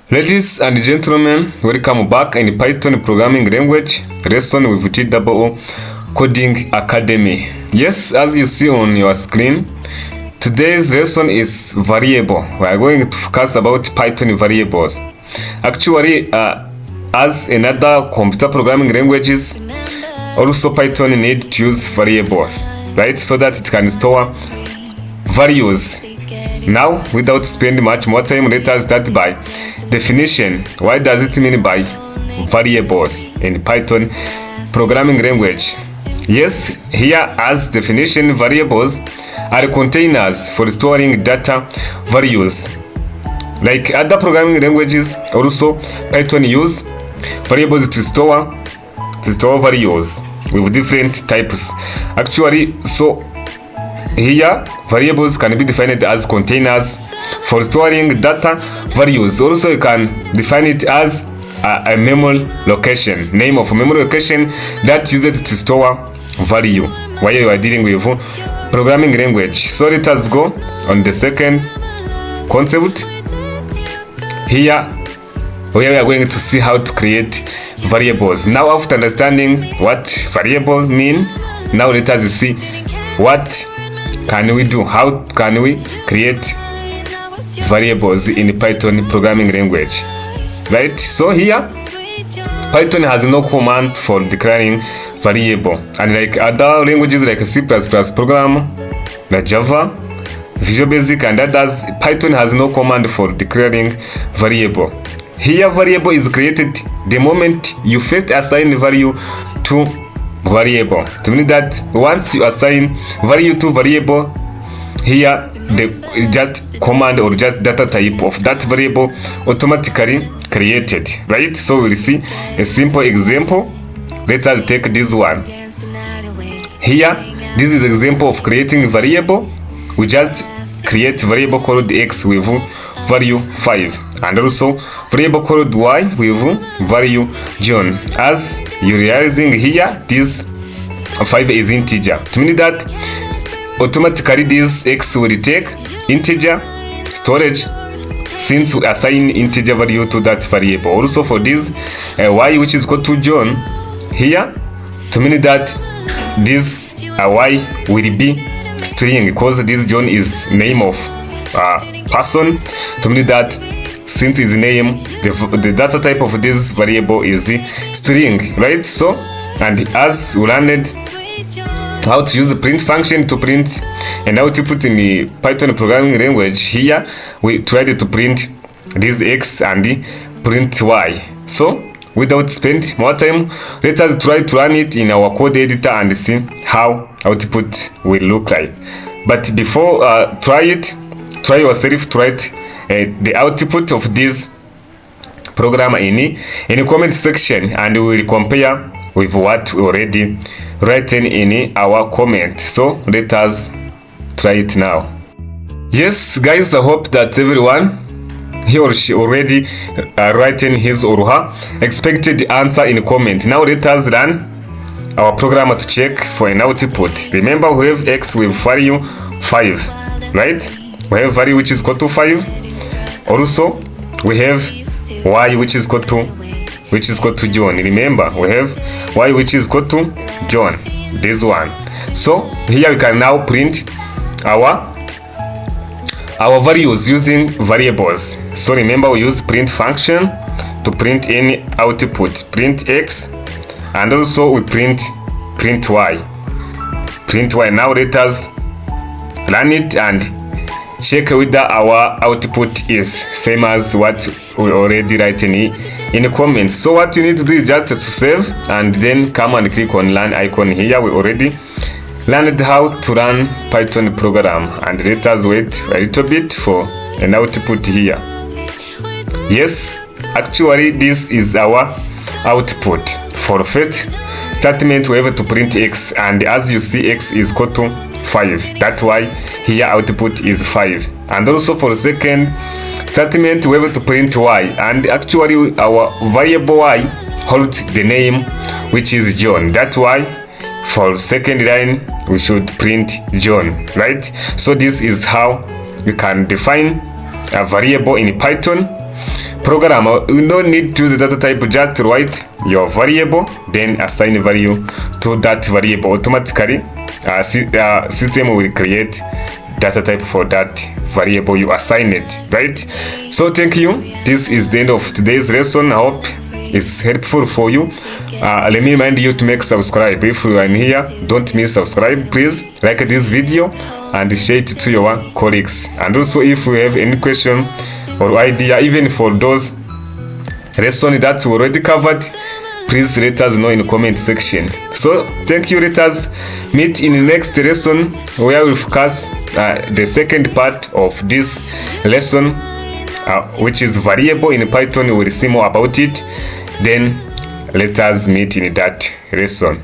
Ladies and gentlemen, welcome back in Python programming language lesson with GOO Coding Academy. Yes, as you see on your screen, today's lesson is variable. We are going to focus about Python variables. Actually, as in other computer programming languages, also Python need to use variables, right? So that it can store values. Now, without spending much more time, let us start by definition. What does it mean by variables in Python programming language? Yes, here as definition, variables are containers for storing data values. Like other programming languages, also Python use variables to store values with different types. Actually, so here, variables can be defined as containers for storing data values. Also, you can define it as a memory location, name of a memory location that used to store value while you are dealing with programming language. So let us go on the second concept. Here, we are going to see how to create variables. Now, after understanding what variables mean, now let us see what can we do? How can we create variables in Python programming language? Right? So here, Python has no command for declaring variable. And like other languages like C++ program, like Java, Visual Basic and others, Python has no command for declaring variable. Here, variable is created the moment you first assign value to variable. To mean that once you assign value to variable, here the just command or just data type of that variable automatically created, right? So we'll see a simple example. Let us take this one. Here, this is example of creating variable. We just create variable called x with value 5 and also variable called y with value John. As you realizing here, this 5 is integer. To mean that automatically this x will take integer storage since we assign integer value to that variable. Also for this y which is equal to John here, to mean that this y will be string because this John is name of person. To mean that since his name, the data type of this variable is string, right? So, and as we learned how to use the print function to print an output in the Python programming language, here we tried to print this x and print y. So, without spending more time, let us try to run it in our code editor and see how output will look like. But before try yourself to write the output of this program in the comment section, and we will compare with what we already written in our comment. So let us try it now. Yes, guys, I hope that everyone he or she already written his or her expected answer in comment. Now let us run our program to check for an output. Remember, we have x with value 5, right? We have value which is equal to 5. Also, we have y which is equal to John. Remember, we have y which is equal to John. This one. So here we can now print our values using variables. So remember, we use print function to print any output. Print x, and also we print y. Print y. Now let us run it and check whether our output is same as what we already write in the comments. So what you need to do is just to save and then come and click on run icon here. We already learned how to run Python program, and let us wait a little bit for an output here. Yes, actually this is our output. For first statement we have to print x, and as you see x is equal to 5. That's why here output is 5. And also for second statement we have to print y, and actually our variable y holds the name which is John. That's why for second line we should print John, right? So this is how you can define a variable in Python program, you don't need to use the data type, just write your variable, then assign value to that variable. Automatically, system will create data type for that variable you assign it, right? So thank you. This is the end of today's lesson. I hope it's helpful for you. Let me remind you to make subscribe. If you are here, don't miss subscribe. Please like this video and share it to your colleagues. And also, if you have any question or idea, even for those lessons that we already covered, please let us know in the comment section. So thank you. Let us meet in the next lesson where we'll focus the second part of this lesson, which is variable in Python. We'll see more about it. Then let us meet in that lesson.